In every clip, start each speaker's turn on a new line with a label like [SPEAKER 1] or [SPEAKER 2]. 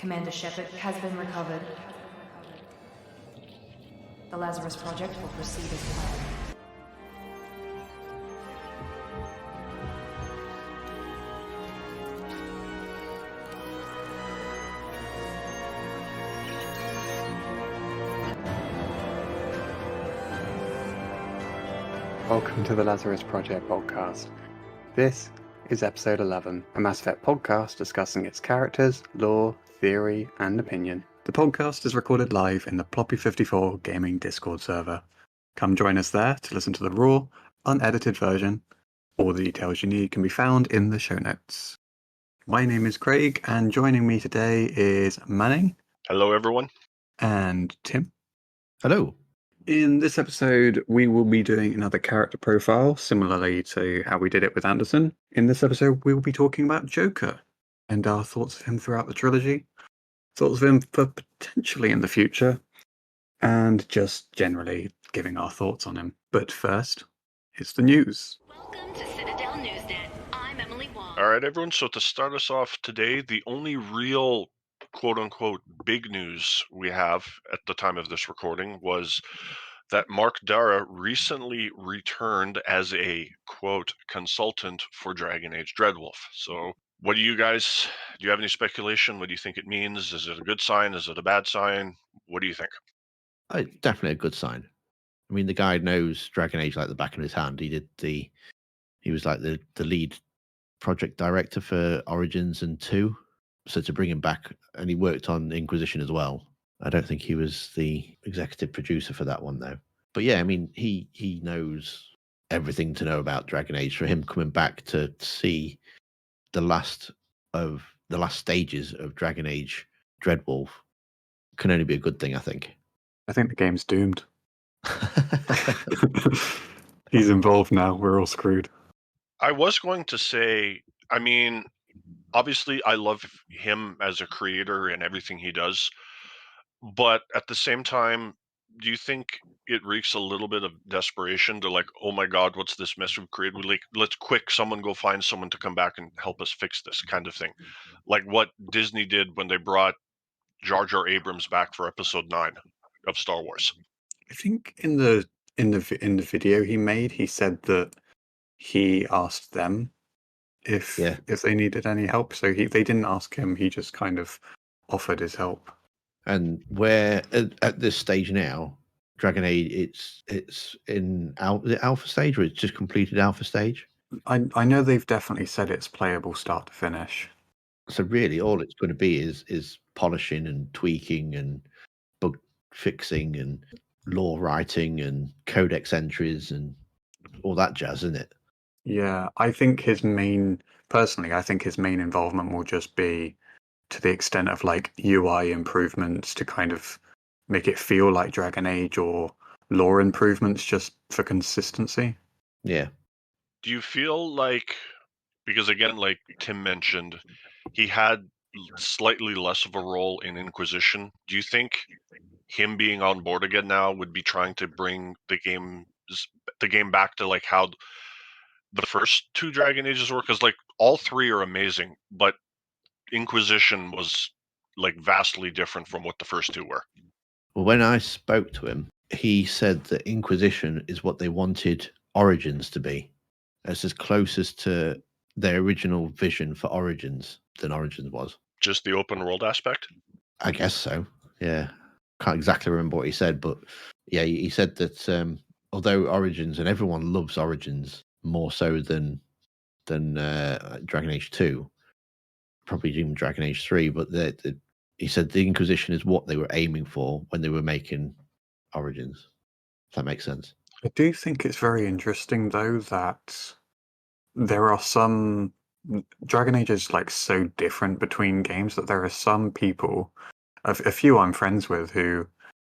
[SPEAKER 1] Commander Shepard has been recovered. The Lazarus Project will proceed as planned.
[SPEAKER 2] Welcome to the Lazarus Project podcast. This is episode 11, a Mass Effect podcast discussing its characters, lore, theory, and opinion. The podcast is recorded live in the Ploppy54 gaming Discord server. Come join us there to listen to the raw, unedited version. All the details you need can be found in the show notes. My name is Craig, and joining me today is Manning.
[SPEAKER 3] Hello, everyone.
[SPEAKER 2] And Tim.
[SPEAKER 4] Hello.
[SPEAKER 2] In this episode, we will be doing another character profile, similarly to how we did it with Anderson. In this episode, we will be talking about Joker and our thoughts of him throughout the trilogy, thoughts of him for potentially in the future, and just generally giving our thoughts on him. But first, it's the news.
[SPEAKER 5] Welcome to Citadel Newsnet. I'm Emily Wong.
[SPEAKER 3] All right, everyone. So to start us off today, the only real quote-unquote big news we have at the time of this recording was that Mark Dara recently returned as a quote consultant for Dragon Age Dreadwolf. So what do you have any speculation? What do you think it means? Is it a good sign? Is it a bad sign? What do you think?
[SPEAKER 4] Definitely a good sign. I mean, the guy knows Dragon Age like the back of his hand. He was like the lead project director for Origins and 2. So to bring him back, and he worked on Inquisition as well. I don't think he was the executive producer for that one though. But yeah, I mean, he knows everything to know about Dragon Age. For him coming back to see the last stages of Dragon Age Dreadwolf can only be a good thing, I think.
[SPEAKER 2] I think the game's doomed. He's involved now. We're all screwed.
[SPEAKER 3] I was going to say, I mean, obviously I love him as a creator and everything he does, but at the same time, do you think it reeks a little bit of desperation to like, oh my god, what's this mess we've created? Let's someone go find someone to come back and help us fix this kind of thing. Like what Disney did when they brought Jar Jar Abrams back for episode 9 of Star Wars.
[SPEAKER 2] I think in the video he made, he said that he asked them if they needed any help. So they didn't ask him. He just kind of offered his help.
[SPEAKER 4] And where at this stage now, Dragon Age, it's in the alpha stage, or it's just completed alpha stage.
[SPEAKER 2] I know they've definitely said it's playable start to finish.
[SPEAKER 4] So really, all it's going to be is polishing and tweaking and bug fixing and lore writing and codex entries and all that jazz, isn't it?
[SPEAKER 2] Yeah, I think his main involvement will just be to the extent of like UI improvements to kind of make it feel like Dragon Age, or lore improvements just for consistency.
[SPEAKER 4] Yeah.
[SPEAKER 3] Do you feel like, because again, like Tim mentioned, he had slightly less of a role in Inquisition. Do you think him being on board again now would be trying to bring the game back to like how the first 2 Dragon Ages were? Because like all 3 are amazing, but Inquisition was like vastly different from what the first 2 were.
[SPEAKER 4] Well, when I spoke to him, he said that Inquisition is what they wanted Origins to be. It's as closest to their original vision for Origins than Origins was.
[SPEAKER 3] Just the open world aspect?
[SPEAKER 4] I guess so, yeah. Can't exactly remember what he said, but yeah, he said that although Origins, and everyone loves Origins more so than Dragon Age 2, probably even Dragon Age 3, but he said the Inquisition is what they were aiming for when they were making Origins. If that makes sense.
[SPEAKER 2] I do think it's very interesting, though, that there are some... Dragon Age is like so different between games that there are some people, a few I'm friends with, who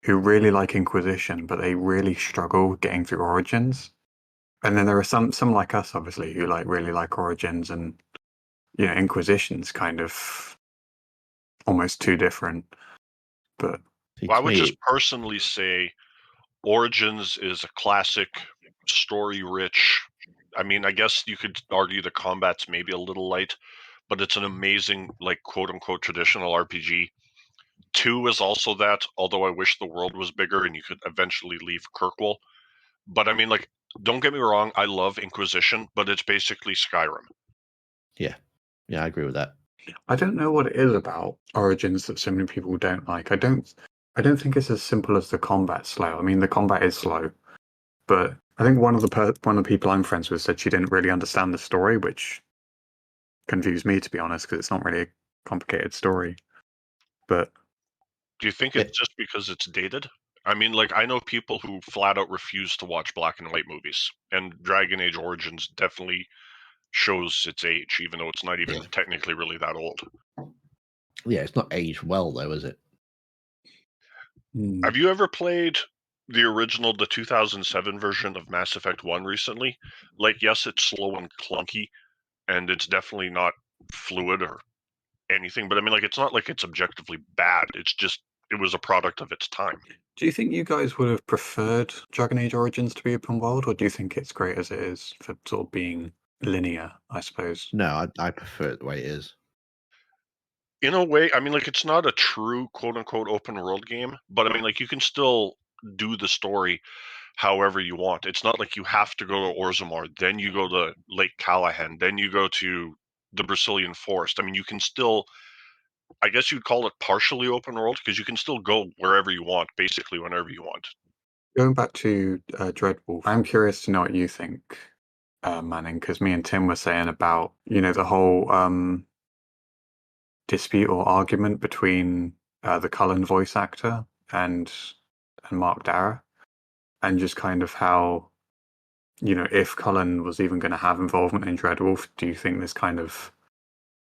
[SPEAKER 2] really like Inquisition, but they really struggle getting through Origins. And then there are some like us, obviously, who like really like Origins, and Inquisition's kind of almost too different. But
[SPEAKER 3] I would just personally say Origins is a classic, story-rich. I mean, I guess you could argue the combat's maybe a little light, but it's an amazing, like, quote unquote traditional RPG. 2 is also that, although I wish the world was bigger and you could eventually leave Kirkwall. But I mean, like, don't get me wrong, I love Inquisition, but it's basically Skyrim.
[SPEAKER 4] Yeah, I agree with that.
[SPEAKER 2] I don't know what it is about Origins that so many people don't like. I don't think it's as simple as the combat slow. I mean, the combat is slow, but I think one of the people I'm friends with said she didn't really understand the story, which confused me, to be honest, because it's not really a complicated story. But
[SPEAKER 3] Do you think it's just because it's dated? I mean, like, I know people who flat out refuse to watch black and white movies, and Dragon Age Origins definitely shows its age, even though it's not even technically really that old.
[SPEAKER 4] Yeah, it's not aged well though, is it?
[SPEAKER 3] Have you ever played the original, the 2007 version of Mass Effect 1 recently? Like, yes, it's slow and clunky, and it's definitely not fluid or anything, but I mean, like, it's not like it's objectively bad. It's just, it was a product of its time.
[SPEAKER 2] do you think you guys would have preferred Dragon Age Origins to be open world, or do you think it's great as it is for sort of being linear, I suppose?
[SPEAKER 4] No, I prefer it the way it is.
[SPEAKER 3] In a way, I mean, like, it's not a true quote unquote open world game, but I mean, like, you can still do the story however you want. It's not like you have to go to Orzammar, then you go to Lake Callahan, then you go to the Brazilian forest. I mean, you can still, I guess you'd call it partially open world, because you can still go wherever you want, basically whenever you want.
[SPEAKER 2] Going back to Dreadwolf, I'm curious to know what you think, Manning, because me and Tim were saying about, the whole dispute or argument between the Cullen voice actor and Mark Darrah, and just kind of how, if Cullen was even going to have involvement in Dreadwolf, do you think this kind of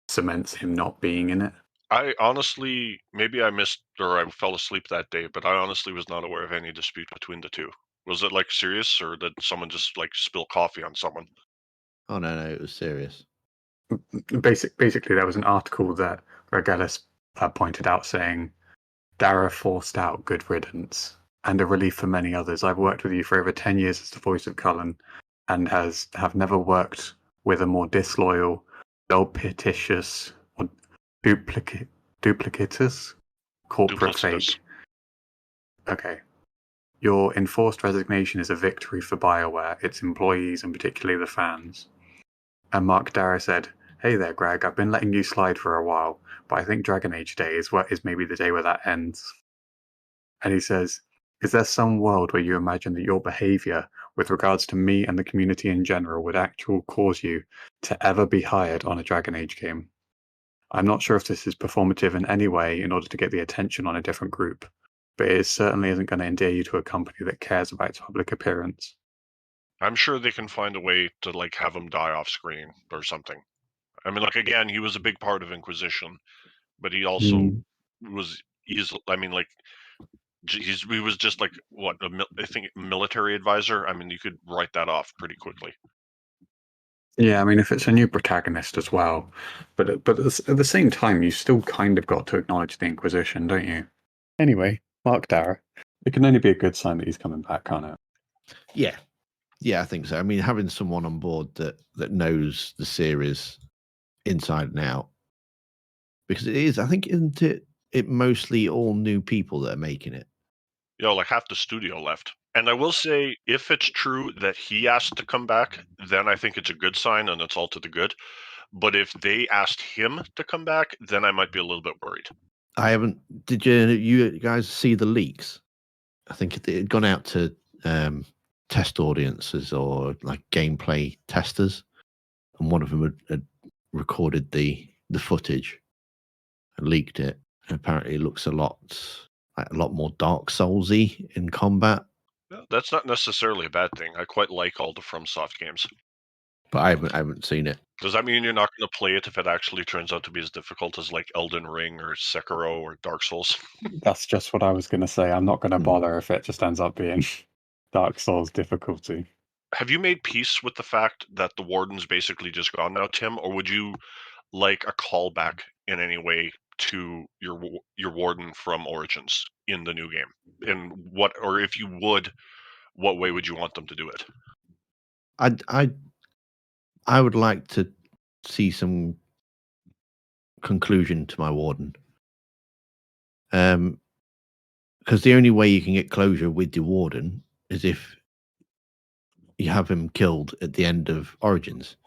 [SPEAKER 2] cements him not being in it?
[SPEAKER 3] I honestly, maybe I missed or I fell asleep that day, but I honestly was not aware of any dispute between the two. Was it, like, serious, or did someone just, like, spill coffee on someone?
[SPEAKER 4] Oh no, it was serious.
[SPEAKER 2] Basically, there was an article that Regelis pointed out saying, Darrah forced out good riddance and a relief for many others. I've worked with you for over 10 years as the voice of Cullen and have never worked with a more disloyal, duplicitous, or duplicitous corporate
[SPEAKER 3] Duplicitous.
[SPEAKER 2] fake. Okay. Your enforced resignation is a victory for BioWare, its employees, and particularly the fans. And Mark Darrah said, Hey there, Greg, I've been letting you slide for a while, but I think Dragon Age Day is maybe the day where that ends. And he says, Is there some world where you imagine that your behavior with regards to me and the community in general would actually cause you to ever be hired on a Dragon Age game? I'm not sure if this is performative in any way in order to get the attention on a different group, but it certainly isn't going to endear you to a company that cares about its public appearance.
[SPEAKER 3] I'm sure they can find a way to, like, have him die off screen or something. I mean, like, again, he was a big part of Inquisition, but he also I mean, like, he was just like, what, I think military advisor. I mean, you could write that off pretty quickly.
[SPEAKER 2] Yeah, I mean, if it's a new protagonist as well, but at the same time, you still kind of got to acknowledge the Inquisition, don't you? Anyway, Mark Darrah. It can only be a good sign that he's coming back, can't it?
[SPEAKER 4] Yeah, I think so. I mean, having someone on board that knows the series inside and out, because it is, I think, isn't it mostly all new people that are making it?
[SPEAKER 3] Like, half the studio left. And I will say, if it's true that he asked to come back, then I think it's a good sign and it's all to the good. But if they asked him to come back, then I might be a little bit worried.
[SPEAKER 4] I haven't. Did you guys see the leaks? I think it had gone out to test audiences or like gameplay testers, and one of them had recorded the footage and leaked it. And apparently, it looks a lot more Dark Soulsy in combat.
[SPEAKER 3] That's not necessarily a bad thing. I quite like all the FromSoft games.
[SPEAKER 4] But I haven't seen it.
[SPEAKER 3] Does that mean you're not going to play it if it actually turns out to be as difficult as, like, Elden Ring or Sekiro or Dark Souls?
[SPEAKER 2] That's just what I was going to say. I'm not going to bother if it just ends up being Dark Souls difficulty.
[SPEAKER 3] Have you made peace with the fact that the warden's basically just gone now, Tim? Or would you like a callback in any way to your warden from Origins in the new game? And what, or if you would, what way would you want them to do it?
[SPEAKER 4] I would like to see some conclusion to my warden. Because the only way you can get closure with your warden is if you have him killed at the end of Origins.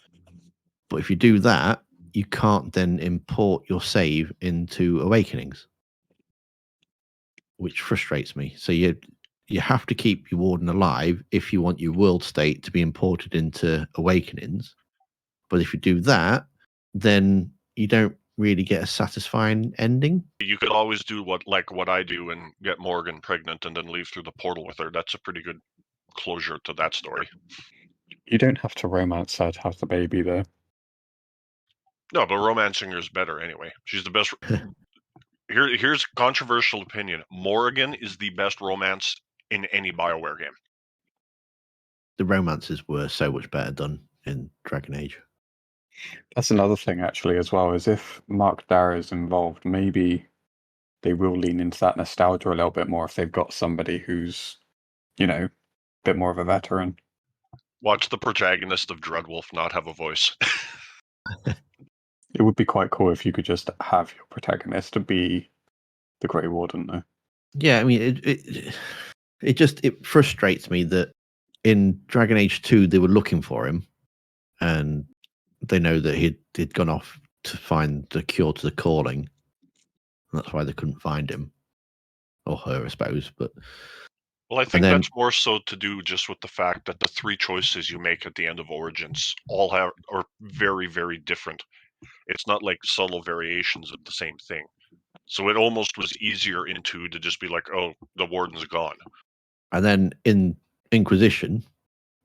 [SPEAKER 4] But if you do that, you can't then import your save into Awakenings, which frustrates me. So you have to keep your warden alive if you want your world state to be imported into Awakenings. But if you do that, then you don't really get a satisfying ending.
[SPEAKER 3] You could always do what I do and get Morgan pregnant and then leave through the portal with her. That's a pretty good closure to that story.
[SPEAKER 2] You don't have to romance her to have the baby, though.
[SPEAKER 3] No, but romancing her is better anyway. She's the best. Here's controversial opinion. Morgan is the best romance in any BioWare game.
[SPEAKER 4] The romances were so much better done in Dragon Age.
[SPEAKER 2] That's another thing, actually, as well, is if Mark Darrow is involved, maybe they will lean into that nostalgia a little bit more if they've got somebody who's, a bit more of a veteran.
[SPEAKER 3] Watch the protagonist of Dreadwolf not have a voice.
[SPEAKER 2] It would be quite cool if you could just have your protagonist to be the Grey Warden, though.
[SPEAKER 4] Yeah, I mean, it frustrates me that in Dragon Age 2 they were looking for him, and they know that he'd gone off to find the cure to the calling. And that's why they couldn't find him or her, I suppose. But
[SPEAKER 3] well, I think that's more so to do just with the fact that the 3 choices you make at the end of Origins all are very, very different. It's not like subtle variations of the same thing. So it almost was easier in 2 to just be like, oh, the warden's gone.
[SPEAKER 4] And then in Inquisition,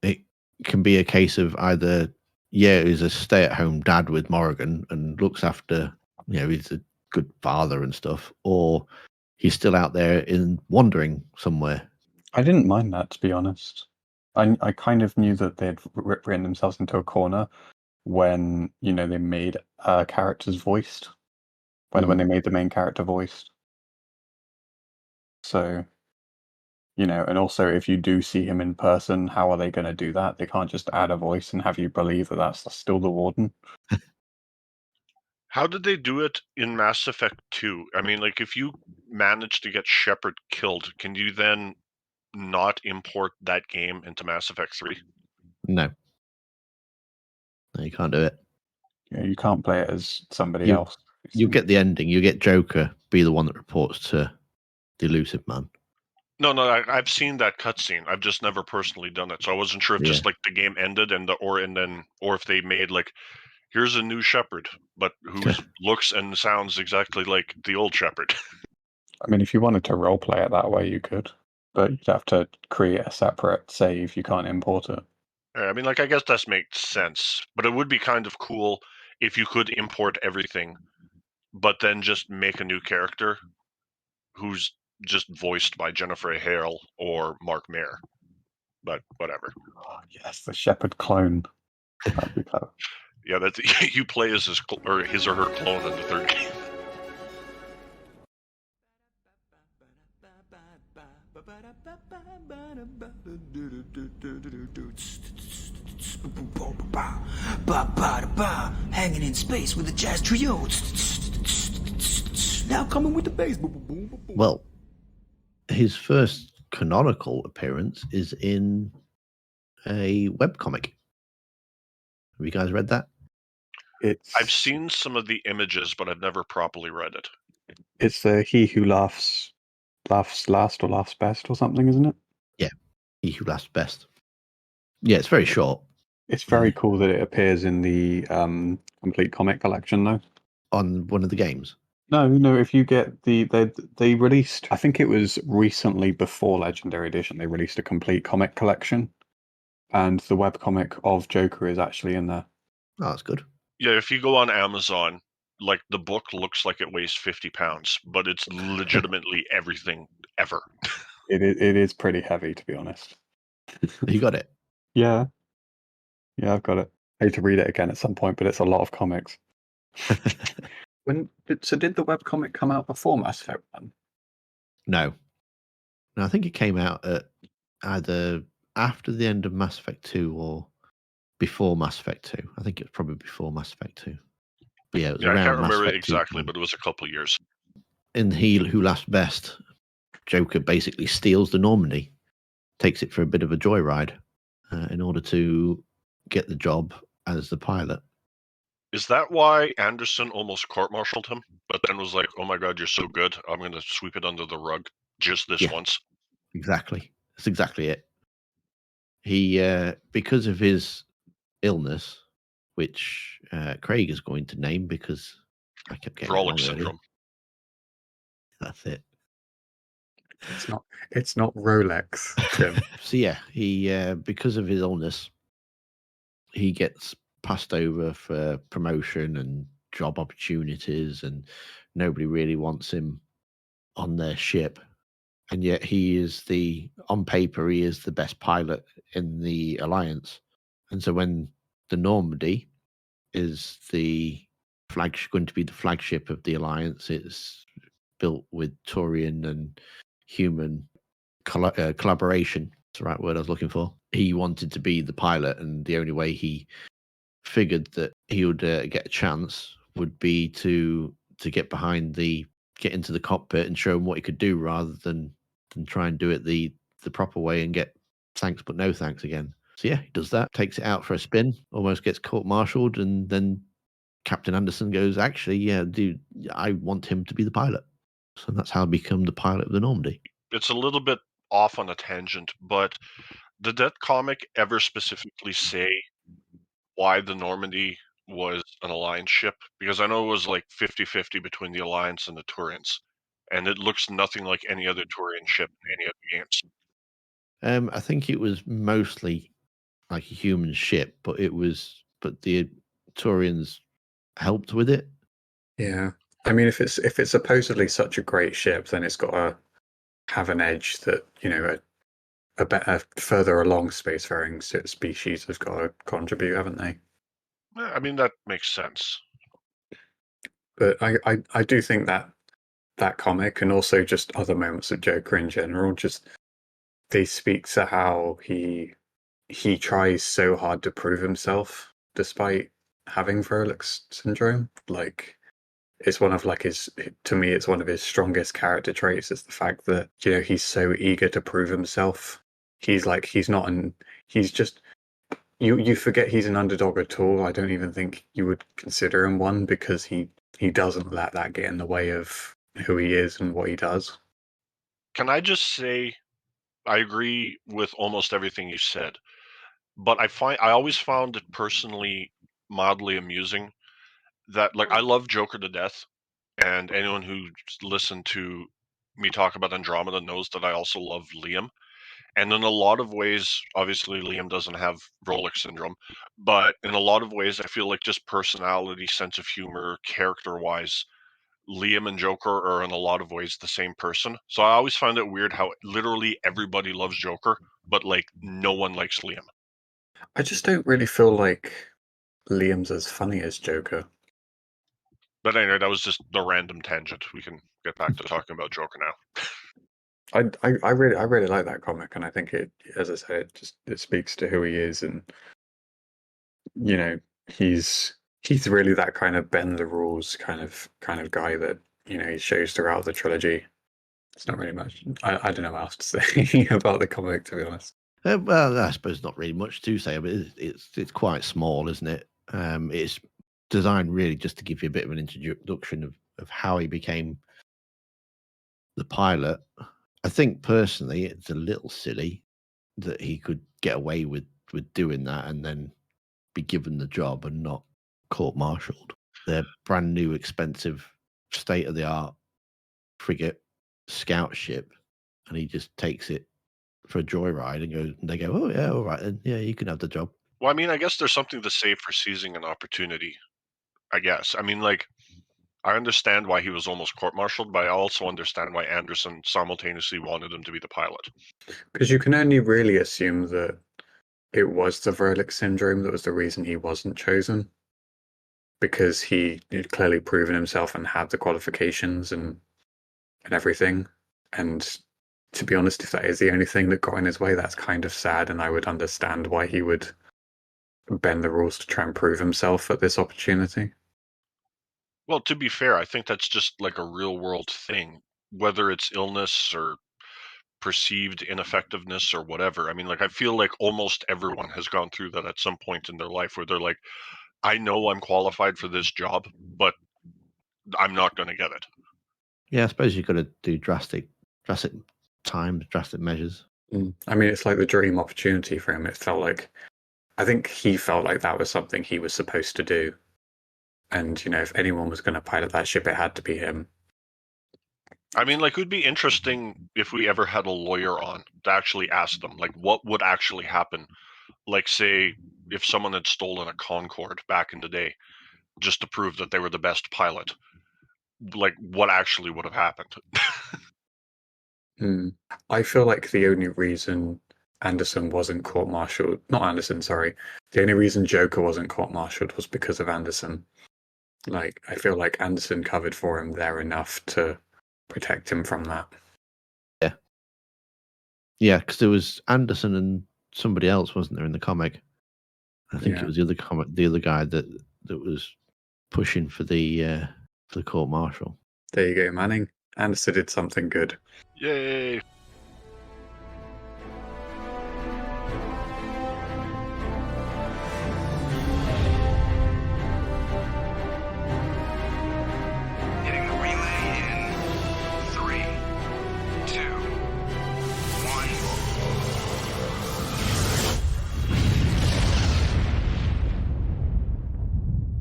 [SPEAKER 4] it can be a case of either, he's a stay-at-home dad with Morrigan and looks after, he's a good father and stuff, or he's still out there wandering somewhere.
[SPEAKER 2] I didn't mind that, to be honest. I kind of knew that they'd written themselves into a corner when, they made characters voiced. When they made the main character voiced. So, and also if you do see him in person, how are they going to do that? They can't just add a voice and have you believe that that's still the warden.
[SPEAKER 3] How did they do it in Mass Effect 2? I mean, like, if you manage to get Shepard killed, can you then not import that game into Mass Effect 3?
[SPEAKER 4] No, you can't do it.
[SPEAKER 2] Yeah, you can't play it as somebody else.
[SPEAKER 4] You get the ending. You get Joker be the one that reports to the Elusive Man.
[SPEAKER 3] No, I've seen that cutscene. I've just never personally done it, so I wasn't sure if just like the game ended or if they made like, here's a new Shepard, but who looks and sounds exactly like the old Shepard.
[SPEAKER 2] I mean, if you wanted to roleplay it that way, you could, but you'd have to create a separate save. You can't import it.
[SPEAKER 3] I mean, like, I guess that makes sense, but it would be kind of cool if you could import everything, but then just make a new character who's just voiced by Jennifer Hale or Mark Mayer. But whatever.
[SPEAKER 2] Oh, yes, the Shepard clone. That'd be clever.
[SPEAKER 3] Yeah, that you play as his or her clone in the 3rd game.
[SPEAKER 6] Hanging in space with a jazz trio. Now coming with the bass.
[SPEAKER 4] Well, his first canonical appearance is in a webcomic. Have you guys read that?
[SPEAKER 3] I've seen some of the images, but I've never properly read it.
[SPEAKER 2] It's He Who Laughs Last or Laughs Best or something, isn't it?
[SPEAKER 4] Yeah, He Who Laughs Best. Yeah, it's very short.
[SPEAKER 2] It's very cool that it appears in the complete comic collection, though.
[SPEAKER 4] On one of the games?
[SPEAKER 2] No. If you get they released, I think it was recently before Legendary Edition, they released a complete comic collection, and the webcomic of Joker is actually in there.
[SPEAKER 4] Oh, that's good.
[SPEAKER 3] Yeah, if you go on Amazon, like, the book looks like it weighs 50 pounds, but it's legitimately everything ever.
[SPEAKER 2] It is pretty heavy, to be honest.
[SPEAKER 4] You got it?
[SPEAKER 2] Yeah, I've got it. I need to read it again at some point, but it's a lot of comics. Did the webcomic come out before Mass Effect 1?
[SPEAKER 4] No, I think it came out at either after the end of Mass Effect 2 or before Mass Effect 2. I think it's probably before Mass Effect 2. But yeah, it was
[SPEAKER 3] Yeah, I can't
[SPEAKER 4] around Mass
[SPEAKER 3] remember it
[SPEAKER 4] Effect 2
[SPEAKER 3] exactly,
[SPEAKER 4] time.
[SPEAKER 3] but it was a couple of years.
[SPEAKER 4] In He Who Laughs Best, Joker basically steals the Normandy, takes it for a bit of a joyride in order to get the job as the pilot.
[SPEAKER 3] Is that why Anderson almost court-martialed him, but then was like, "Oh my God, you're so good! I'm going to sweep it under the rug just this
[SPEAKER 4] Yeah.
[SPEAKER 3] once."
[SPEAKER 4] Exactly. That's exactly it. He, because of his illness, which Craig is going to name because I kept getting it
[SPEAKER 3] Frolic
[SPEAKER 4] wrong earlier.
[SPEAKER 3] syndrome.
[SPEAKER 4] That's it.
[SPEAKER 2] It's not Rolex, Tim.
[SPEAKER 4] So yeah, he because of his illness, he gets passed over for promotion and job opportunities, and nobody really wants him on their ship. And yet he is on paper, he is the best pilot in the Alliance. And so when the Normandy is going to be the flagship of the Alliance, it's built with Turian and human collaboration. That's the right word I was looking for. He wanted to be the pilot, and the only way he figured that he would get a chance would be to get into the cockpit and show him what he could do, rather than try and do it the proper way and get thanks but no thanks again. So yeah, he does that, takes it out for a spin, almost gets court-martialed, and then Captain Anderson goes, "Actually, yeah, dude, I want him to be the pilot." So that's how I become the pilot of the Normandy.
[SPEAKER 3] It's a little bit off on a tangent, but did that comic ever specifically say why the Normandy was an Alliance ship? Because I know it was like 50-50 between the Alliance and the Turians, and it looks nothing like any other Turian ship in any of the games.
[SPEAKER 4] I think it was mostly like a human ship, but the Turians helped with it.
[SPEAKER 2] Yeah, I mean, if it's supposedly such a great ship, then it's got to have an edge that a better further along spacefaring species have got to contribute, haven't they?
[SPEAKER 3] I mean, that makes sense.
[SPEAKER 2] But I do think that comic, and also just other moments of Joker in general, just they speak to how he tries so hard to prove himself despite having Frolics syndrome. Like, it's one of to me, it's one of his strongest character traits, is the fact that he's so eager to prove himself. He's just, you forget he's an underdog at all. I don't even think you would consider him one, because he doesn't let that get in the way of who he is and what he does.
[SPEAKER 3] Can I just say, I agree with almost everything you said, but I always found it personally mildly amusing that, like, I love Joker to death, and anyone who listened to me talk about Andromeda knows that I also love Liam. And in a lot of ways, obviously Liam doesn't have Rolex syndrome, but in a lot of ways, I feel like just personality, sense of humor, character-wise, Liam and Joker are in a lot of ways the same person. So I always find it weird how literally everybody loves Joker, but like no one likes Liam.
[SPEAKER 2] I just don't really feel like Liam's as funny as Joker.
[SPEAKER 3] But anyway, that was just the random tangent. We can get back to talking about Joker now.
[SPEAKER 2] I really like that comic, and I think it, as I say, it speaks to who he is, and he's really that kind of bend the rules kind of guy that he shows throughout the trilogy. It's not really much. I don't know what else to say about the comic, to be honest.
[SPEAKER 4] Well, I suppose not really much to say, but it's quite small, isn't it? It's designed really just to give you a bit of an introduction of how he became the pilot. I think personally, it's a little silly that he could get away with doing that and then be given the job and not court-martialed. Their brand new, expensive, state-of-the-art frigate scout ship, and he just takes it for a joyride and they go, "Oh yeah, all right then, yeah, you can have the job."
[SPEAKER 3] Well, I mean, I guess there's something to say for seizing an opportunity. I guess. I mean, like, I understand why he was almost court-martialed, but I also understand why Anderson simultaneously wanted him to be the pilot.
[SPEAKER 2] Because you can only really assume that it was the Verlick syndrome that was the reason he wasn't chosen, because he had clearly proven himself and had the qualifications and everything. And to be honest, if that is the only thing that got in his way, that's kind of sad, and I would understand why he would bend the rules to try and prove himself at this opportunity.
[SPEAKER 3] Well, to be fair, I think that's just like a real world thing, whether it's illness or perceived ineffectiveness or whatever. I mean, like, I feel like almost everyone has gone through that at some point in their life where they're like, I know I'm qualified for this job, but I'm not going to get it.
[SPEAKER 4] Yeah, I suppose you've got to do drastic times, drastic measures.
[SPEAKER 2] I mean, it's like the dream opportunity for him. It felt like, I think he felt like that was something he was supposed to do. And, if anyone was going to pilot that ship, it had to be him.
[SPEAKER 3] I mean, like, it would be interesting if we ever had a lawyer on to actually ask them, like, what would actually happen? Like, say, if someone had stolen a Concorde back in the day just to prove that they were the best pilot, like, what actually would have happened?
[SPEAKER 2] I feel like the only reason Anderson wasn't court-martialed, not Anderson, sorry, the only reason Joker wasn't court-martialed was because of Anderson. Like, I feel like Anderson covered for him there enough to protect him from that.
[SPEAKER 4] Yeah, because there was Anderson and somebody else, wasn't there, in the comic? I think
[SPEAKER 2] Yeah.
[SPEAKER 4] it was the other guy that was pushing for the court martial.
[SPEAKER 2] There you go, Manning. Anderson did something good.
[SPEAKER 3] Yay!
[SPEAKER 7] Hitting the relay in 3, 2, 1.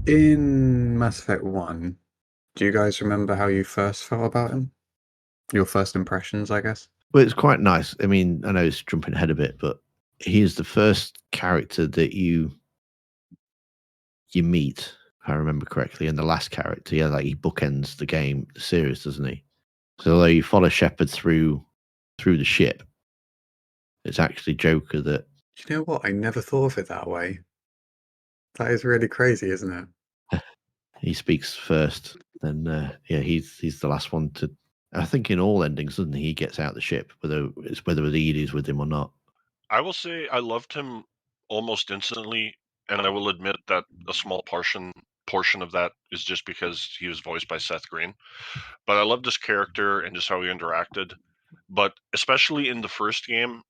[SPEAKER 2] In Mass Effect 1, do you guys remember how you first felt about him? Your first impressions, I guess?
[SPEAKER 4] Well, it's quite nice. I mean, I know it's jumping ahead a bit, but he is the first character that you meet, if I remember correctly, and the last character. Yeah, like he bookends the series, doesn't he? So although you follow Shepard through the ship, it's actually Joker that.
[SPEAKER 2] You know what? I never thought of it that way. That is really crazy, isn't it?
[SPEAKER 4] He speaks first, then yeah, he's the last one to. I think in all endings, doesn't he? He gets out the ship, whether the ED is with him or not.
[SPEAKER 3] I will say I loved him almost instantly, and I will admit that a small portion of that is just because he was voiced by Seth Green. But I loved his character and just how he interacted. But especially in the first game,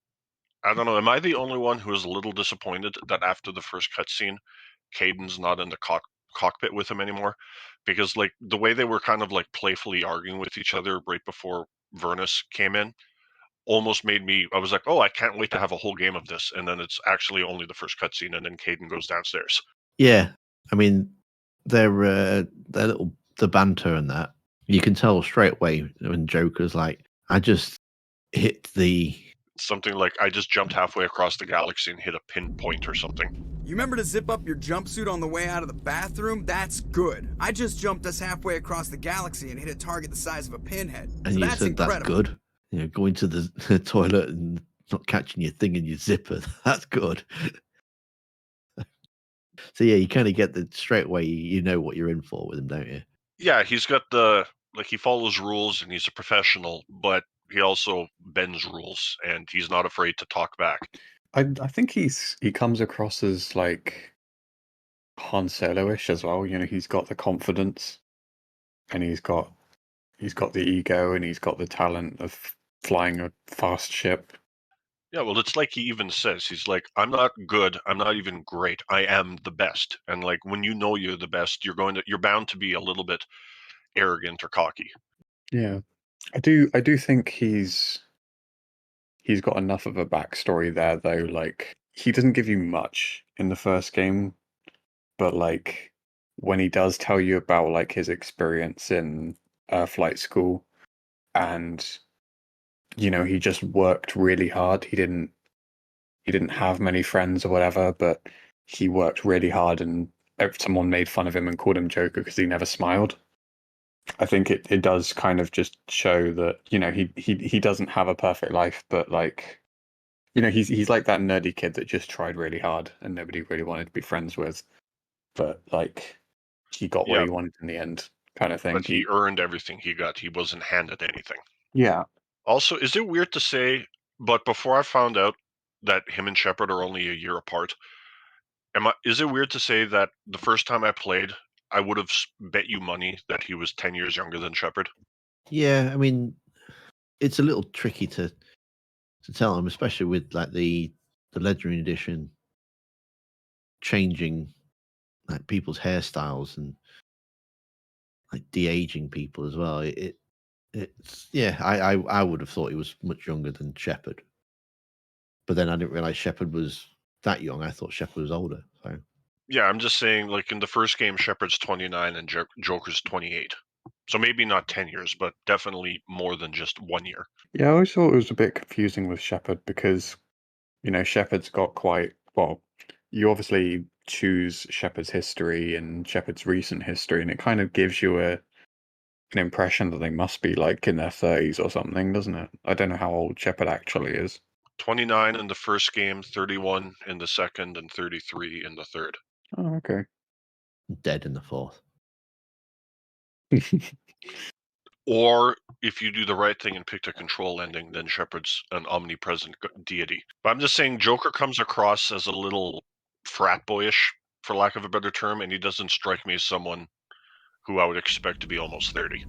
[SPEAKER 3] I don't know, am I the only one who was a little disappointed that after the first cutscene, Caden's not in the cockpit with him anymore? Because, like, the way they were kind of, like, playfully arguing with each other right before Vernus came in almost made me, I was like, oh, I can't wait to have a whole game of this. And then it's actually only the first cutscene, and then Caden goes downstairs.
[SPEAKER 4] Yeah, I mean, their little the banter and that you can tell straight away when Joker's like, I just hit the.
[SPEAKER 3] Something like, I just jumped halfway across the galaxy and hit a pinpoint or something.
[SPEAKER 6] You remember to zip up your jumpsuit on the way out of the bathroom? That's good. I just jumped us halfway across the galaxy and hit a target the size of a pinhead.
[SPEAKER 4] And
[SPEAKER 6] So
[SPEAKER 4] you
[SPEAKER 6] that's
[SPEAKER 4] said
[SPEAKER 6] incredible.
[SPEAKER 4] that's good. You know, going to the toilet and not catching your thing in your zipper. That's good. So yeah, you kind of get the straight away. You know what you're in for with him, don't you?
[SPEAKER 3] Yeah, he's got he follows rules and he's a professional, but he also bends rules and he's not afraid to talk back.
[SPEAKER 2] I think he comes across as like Han Solo-ish as well. He's got the confidence, and he's got the ego, and he's got the talent of flying a fast ship.
[SPEAKER 3] Yeah, well, it's like he even says, he's like, I'm not good, I'm not even great, I am the best. And like, when you know you're the best, you're bound to be a little bit arrogant or cocky.
[SPEAKER 2] Yeah, I do think he's got enough of a backstory there, though. Like, he doesn't give you much in the first game, but like when he does tell you about like his experience in flight school, and he just worked really hard. He didn't have many friends or whatever, but he worked really hard, and someone made fun of him and called him Joker because he never smiled. I think it does kind of just show that he doesn't have a perfect life, but like he's like that nerdy kid that just tried really hard and nobody really wanted to be friends with, but like he got what he wanted in the end, kind of thing.
[SPEAKER 3] But he earned everything he got. He wasn't handed anything.
[SPEAKER 2] Yeah.
[SPEAKER 3] Also, is it weird to say, but before I found out that him and Shepard are only a year apart, is it weird to say that the first time I played, I would have bet you money that he was 10 years younger than Shepard.
[SPEAKER 4] Yeah, I mean, it's a little tricky to tell them, especially with like the Legendary Edition changing like people's hairstyles and like de-aging people as well. It's yeah, I would have thought he was much younger than Shepard, but then I didn't realize Shepard was that young. I thought Shepard was older. So
[SPEAKER 3] Yeah, I'm just saying, like in the first game, Shepard's 29 and Joker's 28. So maybe not 10 years, but definitely more than just 1 year.
[SPEAKER 2] Yeah, I always thought it was a bit confusing with Shepard because, Shepard's got quite, well, you obviously choose Shepard's history and Shepard's recent history, and it kind of gives you an impression that they must be like in their 30s or something, doesn't it? I don't know how old Shepard actually is.
[SPEAKER 3] 29 in the first game, 31 in the second, and 33 in the third.
[SPEAKER 2] Oh, okay.
[SPEAKER 4] dead in the fourth.
[SPEAKER 3] Or if you do the right thing and pick a control ending, then Shepard's an omnipresent deity. But I'm just saying, Joker comes across as a little frat boyish, for lack of a better term, and he doesn't strike me as someone who I would expect to be almost 30.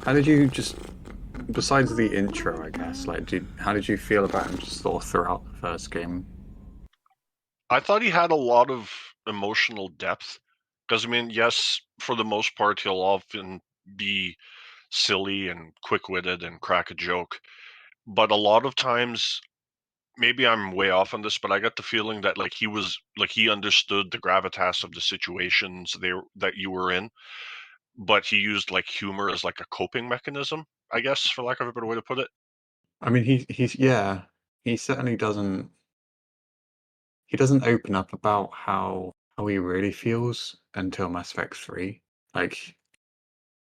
[SPEAKER 2] How did you just, besides the intro, I guess, like, how did you feel about him just sort of throughout the first game?
[SPEAKER 3] I thought he had a lot of emotional depth. Because, I mean, yes, for the most part, he'll often be silly and quick-witted and crack a joke. But a lot of times, maybe I'm way off on this, but I got the feeling that like he understood the gravitas of the situations that you were in, but he used like humor as like a coping mechanism, I guess, for lack of a better way to put it.
[SPEAKER 2] I mean, yeah, he certainly doesn't. He doesn't open up about how he really feels until Mass Effect 3. Like,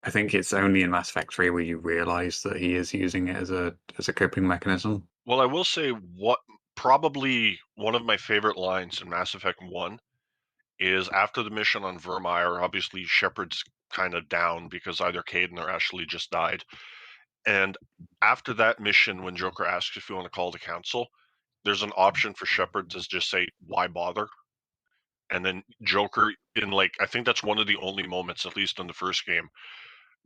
[SPEAKER 2] I think it's only in Mass Effect 3 where you realize that he is using it as a coping mechanism.
[SPEAKER 3] Well, I will say what probably one of my favorite lines in Mass Effect 1 is after the mission on Vermeer. Obviously, Shepard's kind of down because either Caden or Ashley just died. And after that mission, when Joker asks if you want to call the council, there's an option for Shepard to just say, "Why bother?" And then Joker, in like, I think that's one of the only moments, at least in the first game,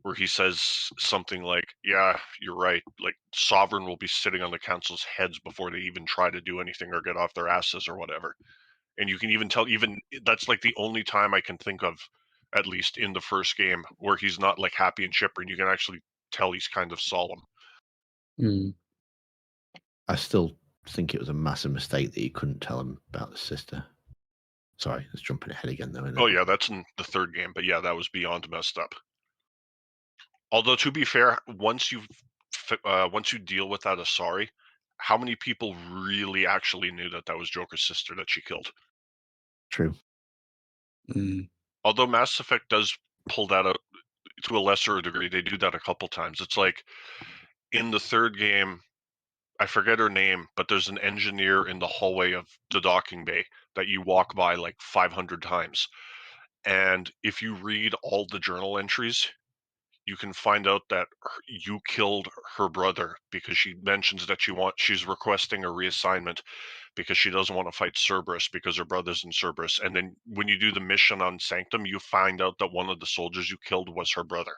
[SPEAKER 3] where he says something like, "Yeah, you're right. Like, Sovereign will be sitting on the council's heads before they even try to do anything or get off their asses or whatever." And you can even tell, even that's like the only time I can think of, at least in the first game, where he's not like happy and chipper, and you can actually tell he's kind of solemn.
[SPEAKER 2] Mm.
[SPEAKER 4] I still think it was a massive mistake that he couldn't tell him about the sister. Sorry, it's jumping ahead again though, isn't it?
[SPEAKER 3] Oh yeah, that's in the third game, but yeah, that was beyond messed up. Although to be fair, once you deal with that Asari, how many people really actually knew that was Joker's sister that she killed?
[SPEAKER 4] True.
[SPEAKER 2] Mm.
[SPEAKER 3] Although Mass Effect does pull that out to a lesser degree, they do that a couple times. It's like in the third game, I forget her name, but there's an engineer in the hallway of the docking bay that you walk by like 500 times. And if you read all the journal entries, you can find out that you killed her brother because she mentions that she's requesting a reassignment because she doesn't want to fight Cerberus because her brother's in Cerberus. And then when you do the mission on Sanctum, you find out that one of the soldiers you killed was her brother.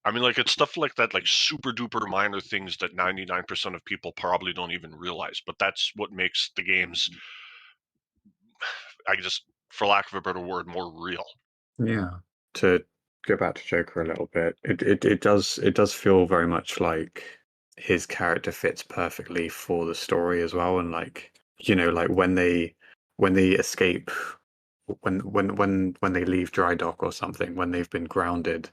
[SPEAKER 3] I mean, like, it's stuff like that, like super duper minor things that 99% of people probably don't even realize. But that's what makes the games, I just, for lack of a better word, more real.
[SPEAKER 2] Yeah. To go back to Joker a little bit, it does feel very much like his character fits perfectly for the story as well, and like like when they escape, when they leave dry dock or something, when they've been grounded,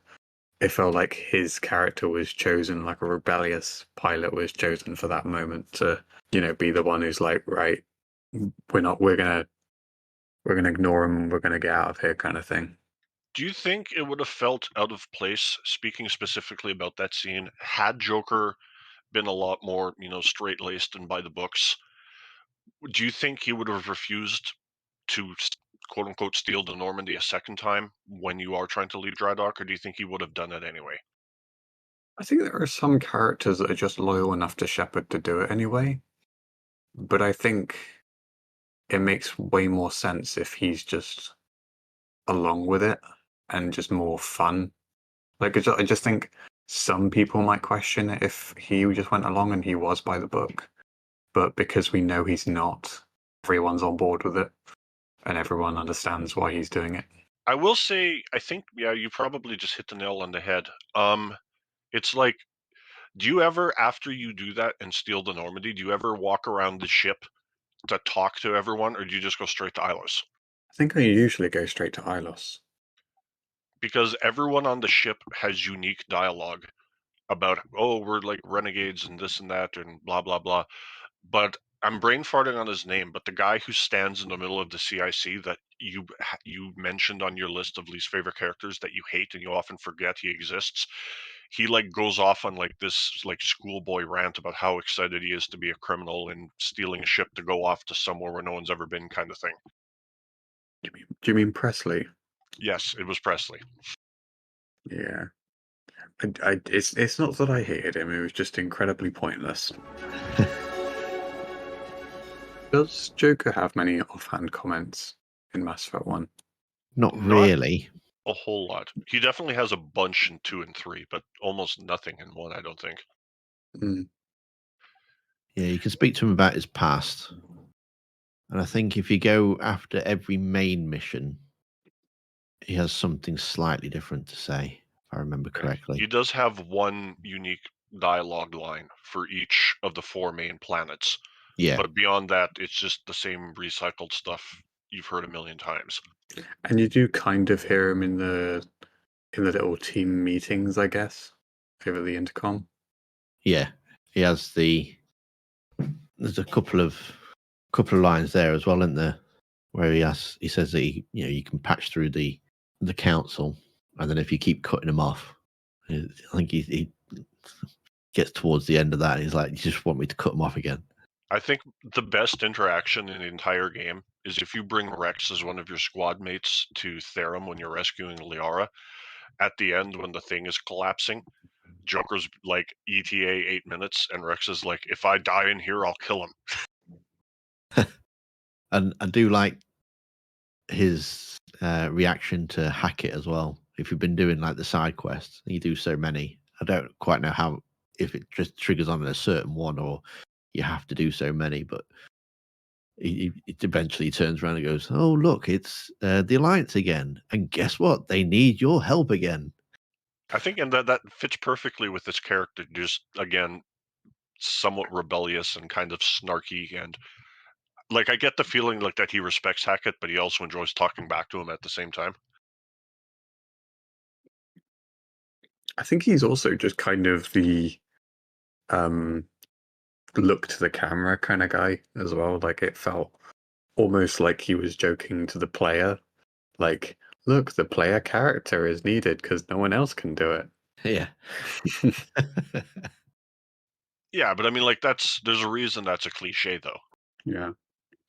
[SPEAKER 2] it felt like his character was chosen, like a rebellious pilot was chosen for that moment to be the one who's like, right, we're gonna ignore him, we're gonna get out of here, kind of thing.
[SPEAKER 3] Do you think it would have felt out of place, speaking specifically about that scene, had Joker been a lot more, straight-laced and by the books? Do you think he would have refused to quote unquote steal the Normandy a second time when you are trying to leave dry dock, or do you think he would have done it anyway?
[SPEAKER 2] I think there are some characters that are just loyal enough to Shepard to do it anyway. But I think it makes way more sense if he's just along with it and just more fun. Like, I just think some people might question it if he just went along and he was by the book. But because we know he's not, everyone's on board with it and everyone understands why he's doing it.
[SPEAKER 3] I will say, I think, yeah, you probably just hit the nail on the head. It's like, do you ever, after you do that and steal the Normandy, do you ever walk around the ship to talk to everyone, or do you just go straight to Ilos?
[SPEAKER 2] I think I usually go straight to Ilos.
[SPEAKER 3] Because everyone on the ship has unique dialogue about, oh, we're like renegades and this and that and blah, blah, blah. But I'm brain farting on his name, but the guy who stands in the middle of the CIC that you mentioned on your list of least favorite characters that you hate and you often forget he exists, he like goes off on like this like schoolboy rant about how excited he is to be a criminal and stealing a ship to go off to somewhere where no one's ever been, kind of thing.
[SPEAKER 2] Do you mean Presley?
[SPEAKER 3] Yes, it was Presley.
[SPEAKER 2] Yeah. It's not that I hated him, it was just incredibly pointless. Does Joker have many offhand comments in Mass Effect 1?
[SPEAKER 4] Not
[SPEAKER 3] Not-
[SPEAKER 4] really.
[SPEAKER 3] A whole lot. He definitely has a bunch in 2 and 3, but almost nothing in 1, I don't think.
[SPEAKER 2] Mm.
[SPEAKER 4] Yeah, you can speak to him about his past. And I think if you go after every main mission, he has something slightly different to say, if I remember correctly.
[SPEAKER 3] He does have one unique dialogue line for each of the 4 main planets.
[SPEAKER 4] Yeah.
[SPEAKER 3] But beyond that, it's just the same recycled stuff you've heard a million times.
[SPEAKER 2] And you do kind of hear him in the little team meetings, I guess, over the intercom.
[SPEAKER 4] Yeah. He has there's a couple of lines there as well, isn't there? Where he says that you can patch through the council, and then if you keep cutting him off, I think he gets towards the end of that and he's like, you just want me to cut him off again.
[SPEAKER 3] I think the best interaction in the entire game is if you bring Rex as one of your squad mates to Therum when you're rescuing Liara. At the end, when the thing is collapsing, Joker's like, ETA 8 minutes, and Rex is like, if I die in here, I'll kill him.
[SPEAKER 4] And I do like his reaction to Hackett as well. If you've been doing like the side quests, you do so many. I don't quite know how, if it just triggers on a certain one or you have to do so many, but he eventually turns around and goes, "Oh, look, it's the Alliance again. And guess what? They need your help again."
[SPEAKER 3] I think, and that fits perfectly with this character, just, again, somewhat rebellious and kind of snarky, and like, I get the feeling like that he respects Hackett, but he also enjoys talking back to him at the same time.
[SPEAKER 2] I think he's also just kind of the look to the camera kind of guy as well. Like, it felt almost like he was joking to the player. Like, look, the player character is needed because no one else can do it.
[SPEAKER 4] Yeah.
[SPEAKER 3] Yeah, but I mean, like, there's a reason that's a cliche, though.
[SPEAKER 2] Yeah.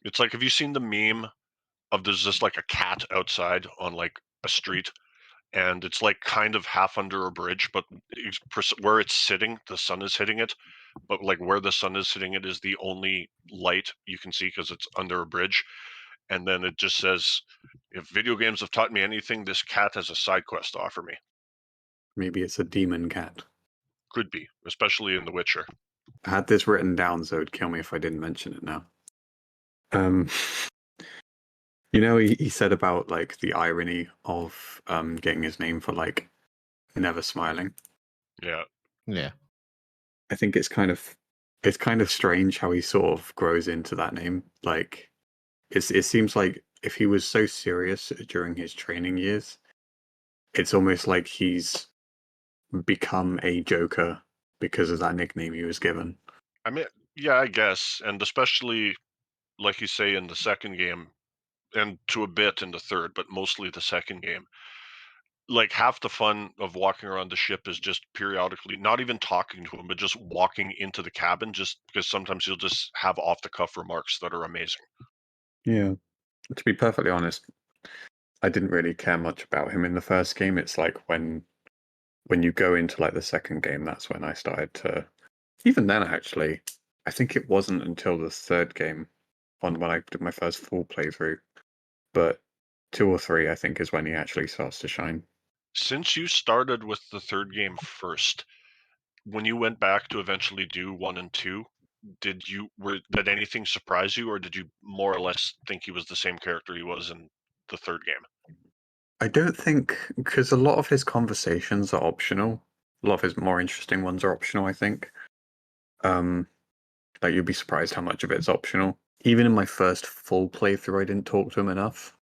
[SPEAKER 3] It's like, have you seen the meme of there's just like a cat outside on like a street, and it's like kind of half under a bridge, but where it's sitting, the sun is hitting it, but like where the sun is hitting it is the only light you can see because it's under a bridge. And then it just says, if video games have taught me anything, this cat has a side quest to offer me.
[SPEAKER 2] Maybe it's a demon cat.
[SPEAKER 3] Could be, especially in The Witcher.
[SPEAKER 2] I had this written down, so it'd kill me if I didn't mention it now. You know, he said about like the irony of getting his name for like never smiling.
[SPEAKER 3] Yeah.
[SPEAKER 4] Yeah.
[SPEAKER 2] I think it's kind of strange how he sort of grows into that name. Like, it seems like if he was so serious during his training years, it's almost like he's become a Joker because of that nickname he was given.
[SPEAKER 3] I mean, yeah, I guess. And especially, like you say, in the second game, and to a bit in the third, but mostly the second game, like half the fun of walking around the ship is just periodically not even talking to him, but just walking into the cabin, just because sometimes he'll just have off the cuff remarks that are amazing.
[SPEAKER 2] Yeah. To be perfectly honest, I didn't really care much about him in the first game. It's like when you go into like the second game, that's when I started to. Even then, actually, I think it wasn't until the third game on when I did my first full playthrough. But 2 or 3, I think, is when he actually starts to shine.
[SPEAKER 3] Since you started with the third game first, when you went back to eventually do 1 and 2, did anything surprise you, or did you more or less think he was the same character he was in the third game?
[SPEAKER 2] I don't think, because a lot of his conversations are optional. A lot of his more interesting ones are optional, I think. Like, you'd be surprised how much of it's optional. Even in my first full playthrough, I didn't talk to him enough.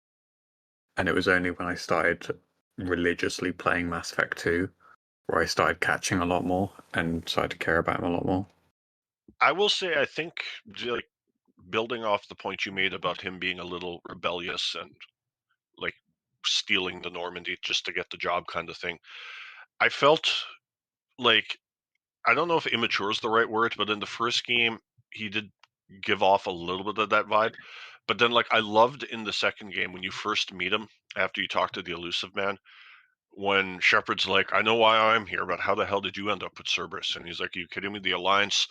[SPEAKER 2] And it was only when I started religiously playing Mass Effect 2 where I started catching a lot more and started to care about him a lot more.
[SPEAKER 3] I will say, I think, like, building off the point you made about him being a little rebellious and like stealing the Normandy just to get the job kind of thing, I felt like, I don't know if immature is the right word, but in the first game, he did give off a little bit of that vibe. But then, like, I loved in the second game when you first meet him after you talk to the elusive man, when Shepard's like, I know why I'm here, but how the hell did you end up with Cerberus? And he's like, you kidding me? The Alliance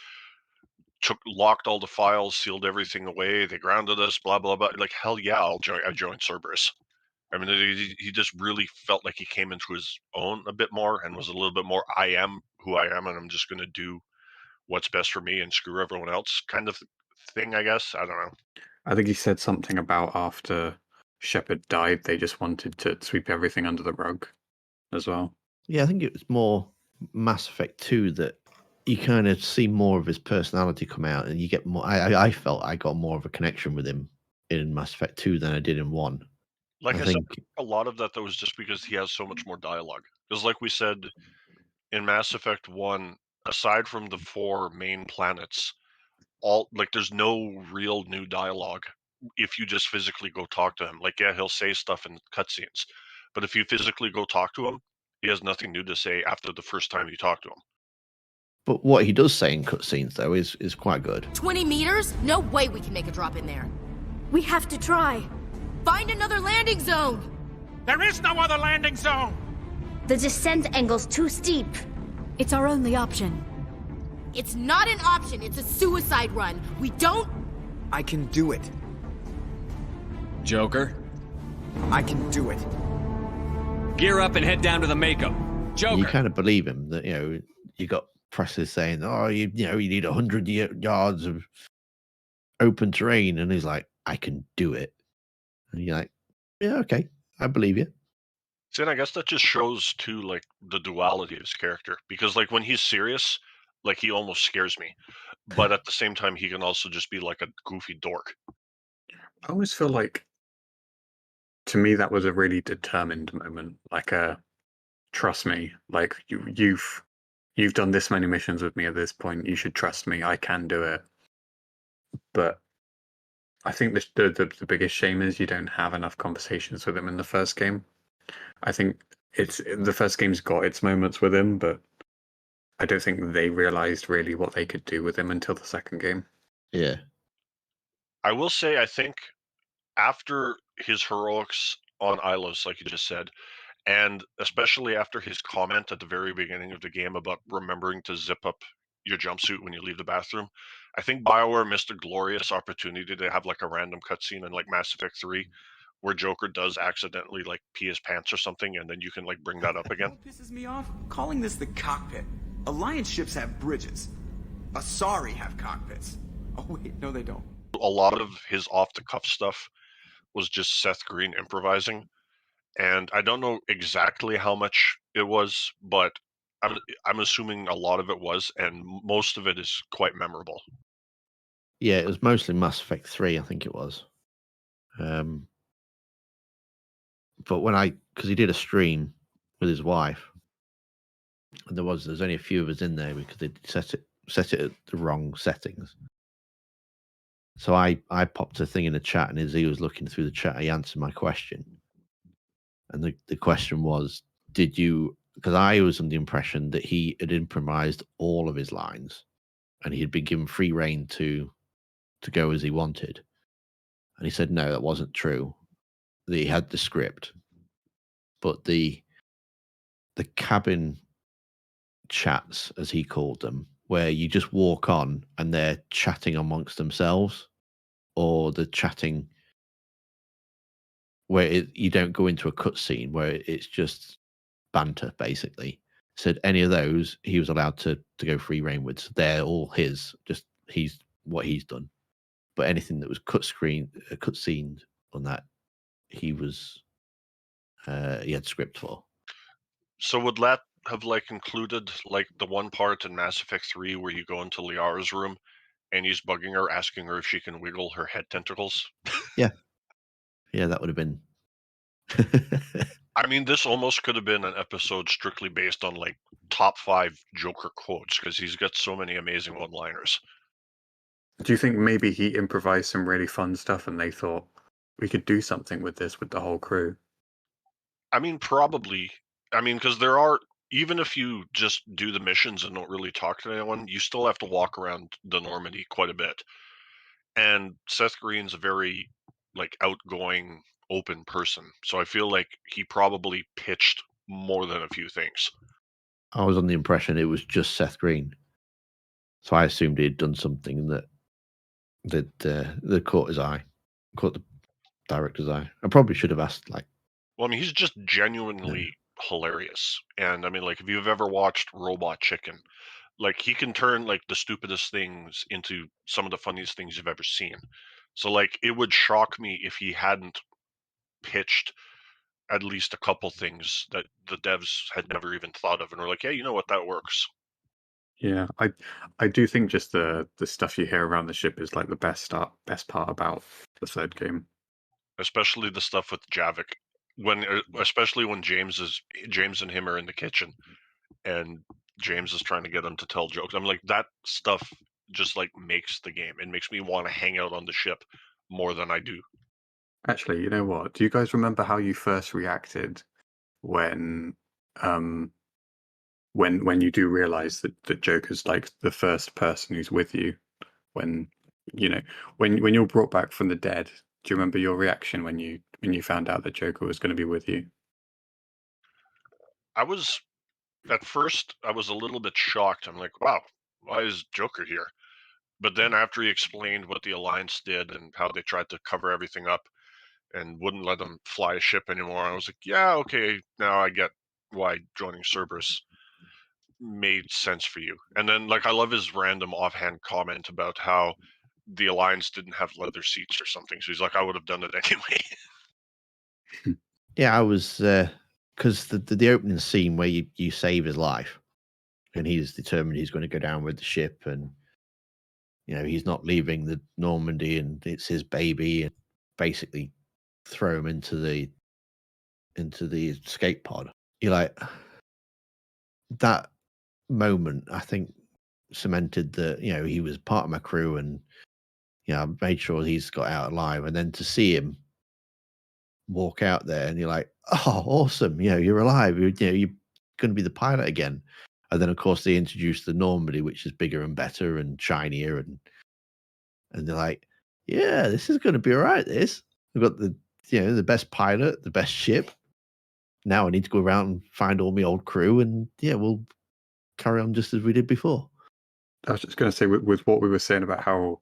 [SPEAKER 3] locked all the files, sealed everything away, they grounded us, blah, blah, blah. Like, hell yeah, I joined Cerberus. I mean, he just really felt like he came into his own a bit more and was a little bit more, I am who I am, and I'm just going to do what's best for me and screw everyone else kind of thing, I guess. I don't know.
[SPEAKER 2] I think he said something about after Shepard died, they just wanted to sweep everything under the rug as well.
[SPEAKER 4] Yeah, I think it was more Mass Effect 2 that you kind of see more of his personality come out, and you get more. I felt I got more of a connection with him in Mass Effect 2 than I did in 1.
[SPEAKER 3] Like I said,
[SPEAKER 4] think
[SPEAKER 3] a lot of that, though, is just because he has so much more dialogue. Because, like we said, in Mass Effect 1, aside from the 4 main planets, there's no real new dialogue if you just physically go talk to him. Like, yeah, he'll say stuff in cutscenes, but if you physically go talk to him, he has nothing new to say after the first time you talk to him.
[SPEAKER 4] But what he does say in cutscenes, though, is quite good.
[SPEAKER 8] 20 meters? No way we can make a drop in there.
[SPEAKER 9] We have to try.
[SPEAKER 8] Find another landing zone!
[SPEAKER 10] There is no other landing zone!
[SPEAKER 9] The descent angle's too steep. It's our only option.
[SPEAKER 8] It's not an option, it's a suicide run. We don't...
[SPEAKER 6] I can do it.
[SPEAKER 10] Joker,
[SPEAKER 6] I can do it.
[SPEAKER 10] gear up and head down to the Mako. Joker.
[SPEAKER 4] You kind of believe him that, you got presses saying, oh, you need 100 yards of open terrain. And he's like, I can do it. And you're like, yeah, okay, I believe you.
[SPEAKER 3] See, and I guess that just shows, too, like, the duality of his character. Because, like, when he's serious, like, he almost scares me. But at the same time, he can also just be, like, a goofy dork.
[SPEAKER 2] I almost feel like, to me, that was a really determined moment. Like, trust me. Like, you've done this many missions with me at this point. You should trust me. I can do it. But I think the biggest shame is you don't have enough conversations with him in the first game. I think the first game's got its moments with him, but I don't think they realized really what they could do with him until the second game.
[SPEAKER 4] Yeah.
[SPEAKER 3] I will say, I think after his heroics on Ilos, like you just said, and especially after his comment at the very beginning of the game about remembering to zip up your jumpsuit when you leave the bathroom, I think BioWare missed a glorious opportunity to have like a random cutscene in like Mass Effect 3 where Joker does accidentally like pee his pants or something, and then you can like bring that up again.
[SPEAKER 6] What pisses me off? Calling this the cockpit. Alliance ships have bridges. Asari have cockpits. Oh wait, no they don't.
[SPEAKER 3] A lot of his off-the-cuff stuff was just Seth Green improvising, and I don't know exactly how much it was, but I'm assuming a lot of it was, and most of it is quite memorable.
[SPEAKER 4] Yeah, it was mostly Mass Effect 3, I think it was. But because he did a stream with his wife, and there's only a few of us in there because they set it at the wrong settings. So I popped a thing in the chat, and as he was looking through the chat, he answered my question. And the question was, because I was under the impression that he had improvised all of his lines and he had been given free rein to go as he wanted. And he said, no, that wasn't true. That he had the script, but the cabin chats, as he called them, where you just walk on and they're chatting amongst themselves, or the chatting where you don't go into a cutscene where it's just banter, basically. Said any of those, he was allowed to go free reign with. So they're all his. Just he's what he's done. But anything that was cutscene on that, he had script for.
[SPEAKER 3] So would that have like included like the one part in Mass Effect 3 where you go into Liara's room and he's bugging her, asking her if she can wiggle her head tentacles?
[SPEAKER 4] Yeah, that would have been.
[SPEAKER 3] I mean, this almost could have been an episode strictly based on like top 5 Joker quotes because he's got so many amazing one-liners.
[SPEAKER 2] Do you think maybe he improvised some really fun stuff and they thought we could do something with this with the whole crew?
[SPEAKER 3] I mean, probably. I mean, because there are, even if you just do the missions and don't really talk to anyone, you still have to walk around the Normandy quite a bit. And Seth Green's a very like outgoing, open person. So I feel like he probably pitched more than a few things.
[SPEAKER 4] I was on the impression it was just Seth Green, so I assumed he'd done something that caught his eye, caught the director's eye. I probably should have asked, like.
[SPEAKER 3] Well, I mean, he's just genuinely hilarious. And I mean, like, if you've ever watched Robot Chicken, like, he can turn, like, the stupidest things into some of the funniest things you've ever seen. So, like, it would shock me if he hadn't pitched at least a couple things that the devs had never even thought of and were like, yeah, you know what, that works.
[SPEAKER 2] Yeah, I do think just the stuff you hear around the ship is like the best part about the third game.
[SPEAKER 3] Especially the stuff with Javik. Especially when James and him are in the kitchen and James is trying to get him to tell jokes. I'm like, that stuff just like makes the game. It makes me want to hang out on the ship more than I do.
[SPEAKER 2] Actually, you know what? Do you guys remember how you first reacted when when you do realize that Joker's like the first person who's with you when when you're brought back from the dead? Do you remember your reaction when you found out that Joker was going to be with you?
[SPEAKER 3] At first I was a little bit shocked. I'm like, wow, why is Joker here? But then after he explained what the Alliance did and how they tried to cover everything up and wouldn't let him fly a ship anymore, I was like, yeah, okay, now I get why joining Cerberus made sense for you. And then, like, I love his random offhand comment about how the Alliance didn't have leather seats or something. So he's like, I would have done it anyway.
[SPEAKER 4] Yeah, I was because the opening scene where you save his life, and he's determined he's going to go down with the ship, and he's not leaving the Normandy, and it's his baby, and basically throw him into the escape pod. You're like, that moment, I think, cemented that he was part of my crew, and I made sure he's got out alive. And then to see him walk out there, and you're like, oh, awesome! You're alive. You're going to be the pilot again. And then, of course, they introduced the Normandy, which is bigger and better and shinier, and they're like, yeah, this is going to be all right. We've got the best pilot, the best ship. Now I need to go around and find all my old crew, and we'll carry on just as we did before.
[SPEAKER 2] I was just going to say with what we were saying about how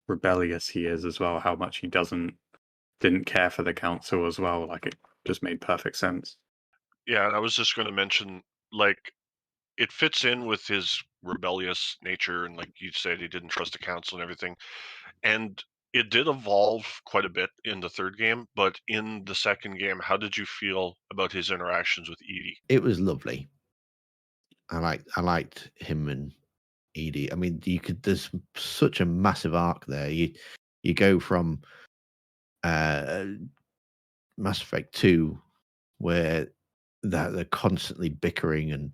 [SPEAKER 2] rebellious he is as well, how much he didn't care for the council as well. Like, it just made perfect sense.
[SPEAKER 3] Yeah, and I was just going to mention, like, it fits in with his rebellious nature, and like you said, he didn't trust the council and everything. And it did evolve quite a bit in the third game, but in the second game, how did you feel about his interactions with Edie?
[SPEAKER 4] It was lovely. I liked him and Edie. I mean, there's such a massive arc there. You go from Mass Effect 2, where they're constantly bickering, and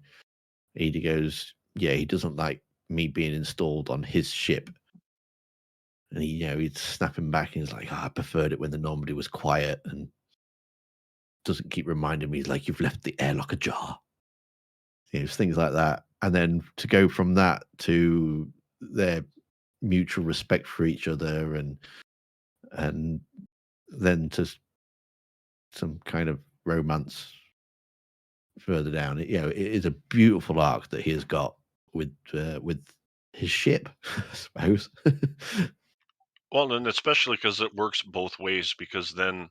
[SPEAKER 4] Edie goes, yeah, he doesn't like me being installed on his ship. And he'd snap him back, and he's like, I preferred it when the Normandy was quiet, and doesn't keep reminding me. He's like, you've left the airlock ajar. Things like that. And then to go from that to their mutual respect for each other, and then to some kind of romance further down. It is a beautiful arc that he has got with his ship, I suppose.
[SPEAKER 3] Well, and especially because it works both ways, because then,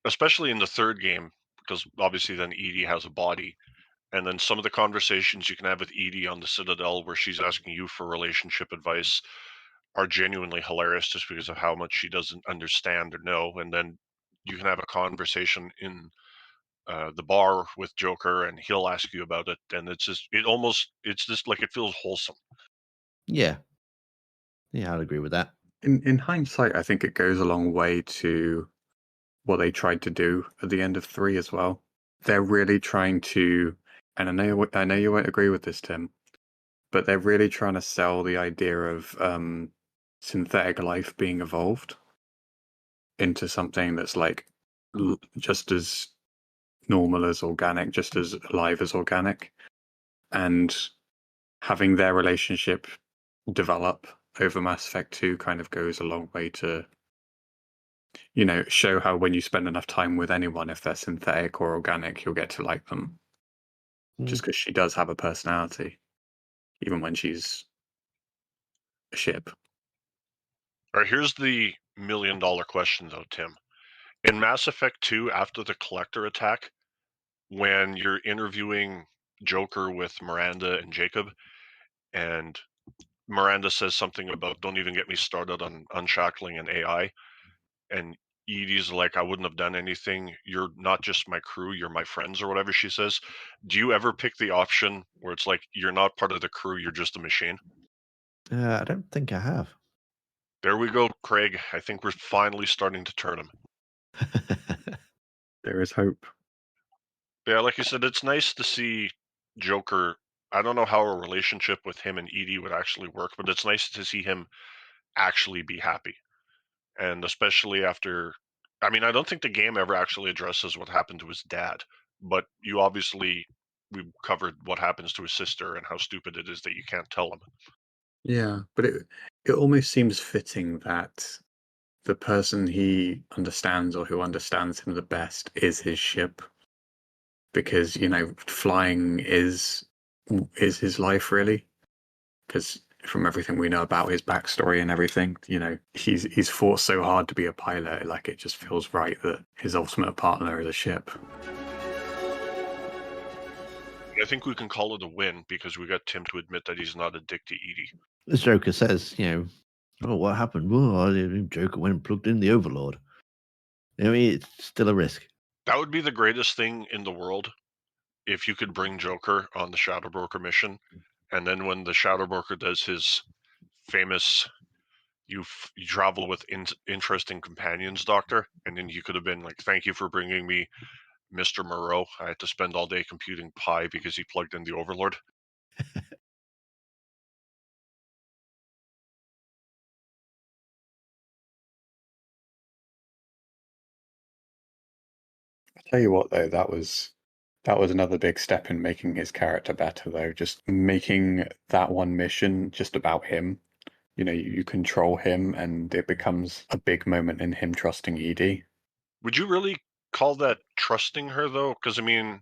[SPEAKER 3] especially in the third game, because obviously then Edie has a body, and then some of the conversations you can have with Edie on the Citadel where she's asking you for relationship advice are genuinely hilarious just because of how much she doesn't understand or know. And then you can have a conversation in the bar with Joker, and he'll ask you about it, and it's just like it feels wholesome.
[SPEAKER 4] Yeah. Yeah, I'd agree with that.
[SPEAKER 2] In hindsight, I think it goes a long way to what they tried to do at the end of 3 as well. They're really trying to, and I know you won't agree with this, Tim, but they're really trying to sell the idea of synthetic life being evolved into something that's like just as normal as organic, just as alive as organic, and having their relationship develop over Mass Effect 2 kind of goes a long way to, show how when you spend enough time with anyone, if they're synthetic or organic, you'll get to like them. Just because she does have a personality, even when she's a ship.
[SPEAKER 3] All right, here's the $1,000,000 question, though, Tim. In Mass Effect 2, after the Collector attack, when you're interviewing Joker with Miranda and Jacob, and Miranda says something about "Don't even get me started on unshackling an AI," and Edie's like, "I wouldn't have done anything. You're not just my crew, you're my friends," or whatever she says. Do you ever pick the option where it's like you're not part of the crew, you're just a machine?
[SPEAKER 4] I don't think I have.
[SPEAKER 3] There we go, Craig. I think we're finally starting to turn him.
[SPEAKER 2] There is hope.
[SPEAKER 3] Yeah, like you said, it's nice to see Joker. I don't know how a relationship with him and Edie would actually work, but it's nice to see him actually be happy. And especially after, I mean, I don't think the game ever actually addresses what happened to his dad, but we've covered what happens to his sister and how stupid it is that you can't tell him.
[SPEAKER 2] Yeah, but it almost seems fitting that the person he understands or who understands him the best is his ship, because flying is his life really. Because from everything we know about his backstory and everything, he's fought so hard to be a pilot, like it just feels right that his ultimate partner is a ship.
[SPEAKER 3] I think we can call it a win because we got Tim to admit that he's not a dick to Edie.
[SPEAKER 4] As Joker says, oh, what happened? Well, Joker went and plugged in the Overlord. I mean, it's still a risk.
[SPEAKER 3] That would be the greatest thing in the world if you could bring Joker on the Shadow Broker mission, and then when the Shadow Broker does his famous you travel with interesting companions, Doctor, and then you could have been like, "Thank you for bringing me Mr. Moreau. I had to spend all day computing pi because he plugged in the Overlord."
[SPEAKER 2] I tell you what, though, that was another big step in making his character better, though. Just making that one mission just about him. You control him, and it becomes a big moment in him trusting Edie.
[SPEAKER 3] Would you really call that trusting her, though? Because, I mean,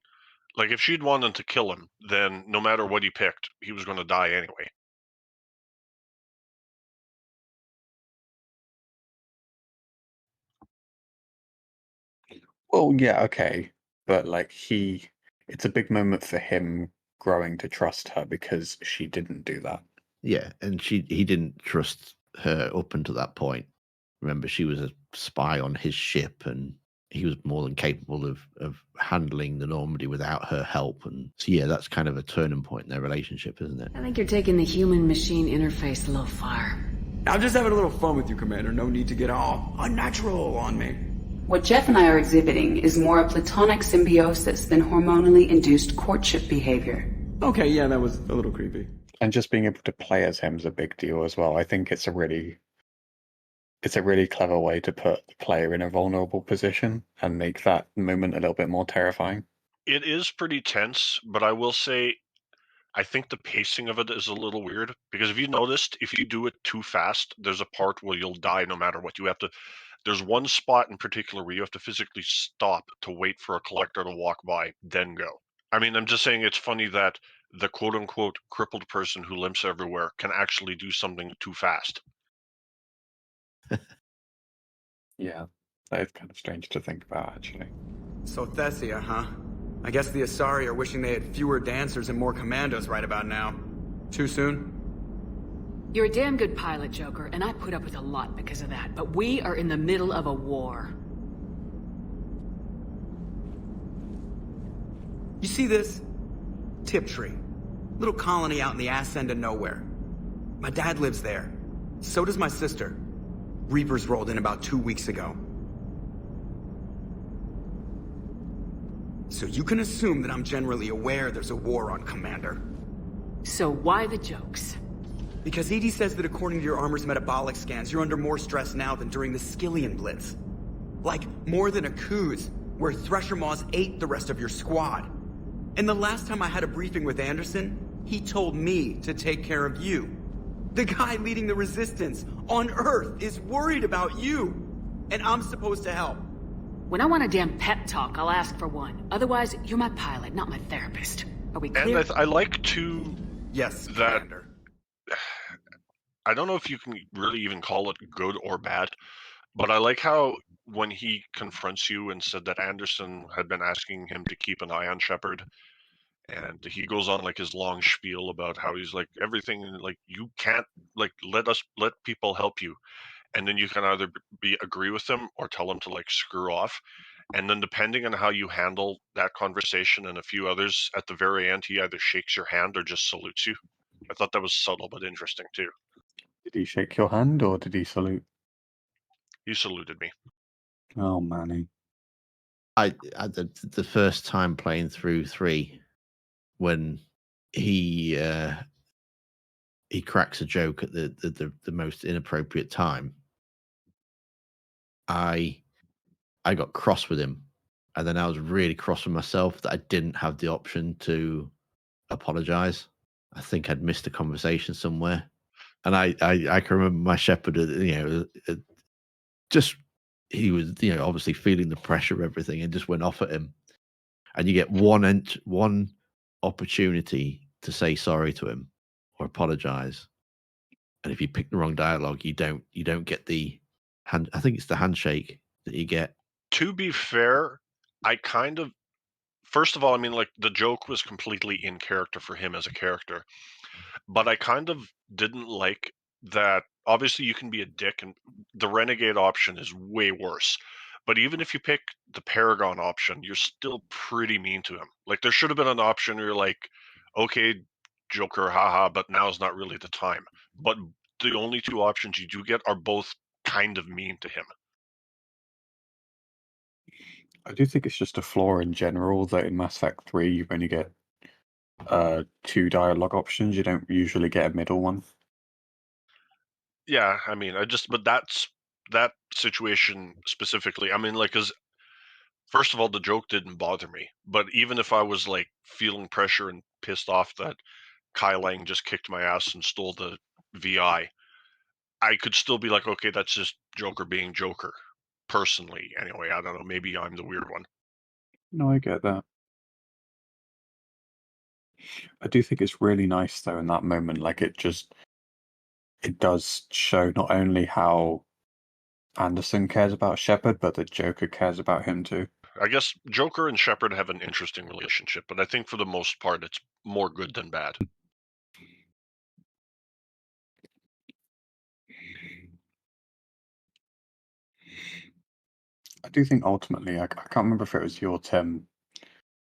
[SPEAKER 3] like, if she'd wanted to kill him, then no matter what he picked, he was going to die anyway.
[SPEAKER 2] Well, yeah, okay. But, like, it's a big moment for him growing to trust her because she didn't do that.
[SPEAKER 4] Yeah, and he didn't trust her up until that point. Remember, she was a spy on his ship, and he was more than capable of handling the Normandy without her help. And so, yeah, that's kind of a turning point in their relationship, isn't it?
[SPEAKER 11] I think you're taking the human-machine interface a little far.
[SPEAKER 6] I'm just having a little fun with you, Commander. No need to get all unnatural on me.
[SPEAKER 11] What Jeff and I are exhibiting is more a platonic symbiosis than hormonally induced courtship behavior.
[SPEAKER 6] Okay, yeah, that was a little creepy.
[SPEAKER 2] And just being able to play as him is a big deal as well. I think it's a really clever way to put the player in a vulnerable position and make that moment a little bit more terrifying.
[SPEAKER 3] It is pretty tense, but I will say I think the pacing of it is a little weird because if you noticed, if you do it too fast, there's a part where you'll die no matter what. There's one spot in particular where you have to physically stop to wait for a collector to walk by, then go. I mean, I'm just saying it's funny that the quote unquote crippled person who limps everywhere can actually do something too fast.
[SPEAKER 2] Yeah, that is kind of strange to think about, actually.
[SPEAKER 6] So Thessia, huh? I guess the Asari are wishing they had fewer dancers and more commandos right about now. Too soon?
[SPEAKER 11] You're a damn good pilot, Joker, and I put up with a lot because of that, but we are in the middle of a war.
[SPEAKER 6] You see this? Tiptree. Little colony out in the ass end of nowhere. My dad lives there. So does my sister. Reapers rolled in about 2 weeks ago. So you can assume that I'm generally aware there's a war on, Commander.
[SPEAKER 11] So why the jokes?
[SPEAKER 6] Because EDI says that according to your armor's metabolic scans, you're under more stress now than during the Skillian Blitz. Like, more than a Kuz, where Thresher Maws ate the rest of your squad. And the last time I had a briefing with Anderson, he told me to take care of you. The guy leading the resistance on Earth is worried about you. And I'm supposed to help.
[SPEAKER 11] When I want a damn pep talk, I'll ask for one. Otherwise, you're my pilot, not my therapist. Are we clear?
[SPEAKER 3] And I like to...
[SPEAKER 6] Yes,
[SPEAKER 3] that
[SPEAKER 6] Commander.
[SPEAKER 3] I don't know if you can really even call it good or bad, but I like how when he confronts you and said that Anderson had been asking him to keep an eye on Shepard, and he goes on like his long spiel about how he's like, everything, like, you can't, like, let people help you, and then you can either agree with them or tell them to like screw off, and then depending on how you handle that conversation and a few others, at the very end he either shakes your hand or just salutes you. I thought that was subtle but interesting too.
[SPEAKER 2] Did he shake your hand or did he salute?
[SPEAKER 3] He saluted me.
[SPEAKER 2] Oh, Manny.
[SPEAKER 4] The first time playing through 3, when he cracks a joke at the most inappropriate time, I got cross with him, and then I was really cross with myself that I didn't have the option to apologize. I think I'd missed a conversation somewhere, and I can remember my shepherd, just he was obviously feeling the pressure of everything and just went off at him, and you get one opportunity to say sorry to him or apologize, and if you pick the wrong dialogue, you don't get the hand. I think it's the handshake that you get.
[SPEAKER 3] To be fair, I kind of, first of all, I mean, like, the joke was completely in character for him as a character, but I kind of didn't like that. Obviously, you can be a dick, and the renegade option is way worse. But even if you pick the Paragon option, you're still pretty mean to him. Like, there should have been an option where you're like, okay, Joker, haha, but now's not really the time. But the only two options you do get are both kind of mean to him.
[SPEAKER 2] I do think it's just a flaw in general that in Mass Effect 3 you only get 2 dialogue options. You don't usually get a middle one.
[SPEAKER 3] Yeah, I mean, but that situation specifically, I mean, like, because first of all, the joke didn't bother me, but even if I was like feeling pressure and pissed off that Kai Lang just kicked my ass and stole the VI, I could still be like, okay, that's just Joker being Joker. Personally, anyway, I don't know, maybe I'm the weird one.
[SPEAKER 2] No, I get that. I do think it's really nice though in that moment, like it does show not only how Anderson cares about Shepard, but that Joker cares about him too.
[SPEAKER 3] I guess Joker and Shepard have an interesting relationship, but I think for the most part it's more good than bad.
[SPEAKER 2] I do think ultimately, I can't remember if it was you or Tim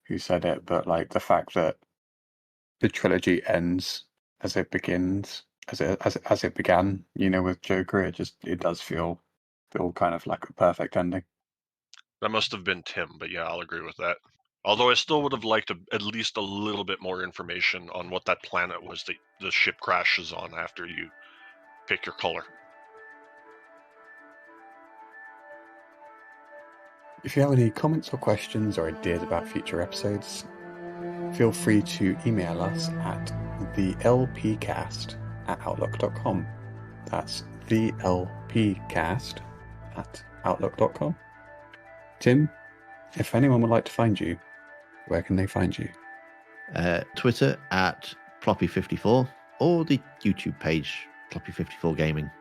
[SPEAKER 2] who said it, but like the fact that the trilogy ends as it begins, as it began, with Joker, it does feel kind of like a perfect ending.
[SPEAKER 3] That must have been Tim, but yeah, I'll agree with that. Although I still would have liked at least a little bit more information on what that planet was that the ship crashes on after you pick your color.
[SPEAKER 2] If you have any comments or questions or ideas about future episodes, feel free to email us at thelpcast@outlook.com. That's thelpcast@outlook.com. Tim, if anyone would like to find you, where can they find you?
[SPEAKER 4] Twitter at Ploppy54 or the YouTube page Ploppy54 Gaming.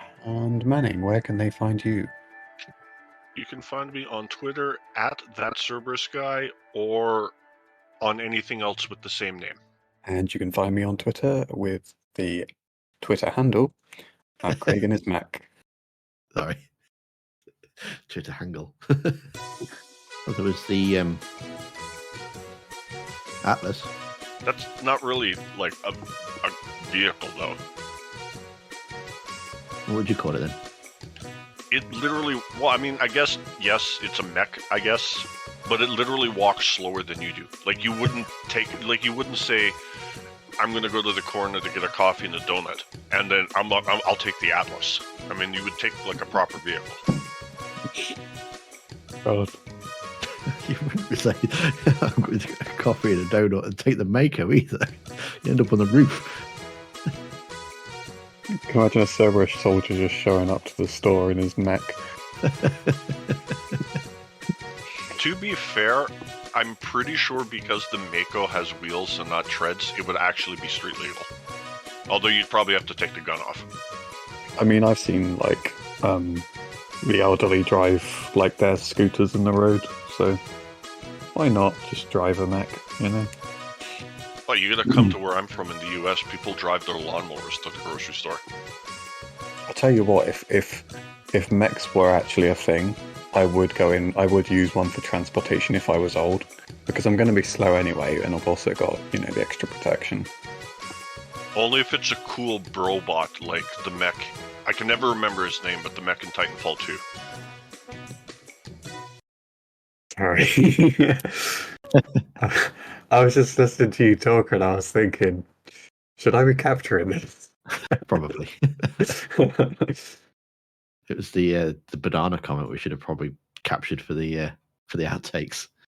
[SPEAKER 2] I And Manning, where can they find you?
[SPEAKER 3] You can find me on Twitter at that Cerberus guy or on anything else with the same name.
[SPEAKER 2] And you can find me on Twitter with the Twitter handle at Craig and his Mac.
[SPEAKER 4] Sorry. Twitter handle. Well, there was the Atlas.
[SPEAKER 3] That's not really like a vehicle, though.
[SPEAKER 4] What would you call it then?
[SPEAKER 3] It literally, well, I mean, I guess, yes, it's a mech, I guess, but it literally walks slower than you do. Like, you wouldn't say, I'm going to go to the corner to get a coffee and a donut, and then I'll take the Atlas. I mean, you would take, like, a proper vehicle.
[SPEAKER 2] God.
[SPEAKER 4] You wouldn't be saying, I'm going to get a coffee and a donut and take the Mako either. You end up on the roof.
[SPEAKER 2] Can you imagine a Cerberus soldier just showing up to the store in his mech?
[SPEAKER 3] To be fair, I'm pretty sure because the Mako has wheels and not treads, it would actually be street legal. Although you'd probably have to take the gun off.
[SPEAKER 2] I mean, I've seen, like, the elderly drive, like, their scooters in the road, so why not just drive a mech, you know?
[SPEAKER 3] Well, you gotta come to where I'm from in the US, people drive their lawnmowers to the grocery store.
[SPEAKER 2] I'll tell you what, if mechs were actually a thing, I would use one for transportation if I was old, because I'm going to be slow anyway, and I've also got, you know, the extra protection.
[SPEAKER 3] Only if it's a cool brobot like the mech. I can never remember his name, but the mech in Titanfall 2.
[SPEAKER 2] Sorry. I was just listening to you talk and I was thinking, should I be capturing this?
[SPEAKER 4] Probably. It was the banana comment we should have probably captured for the outtakes.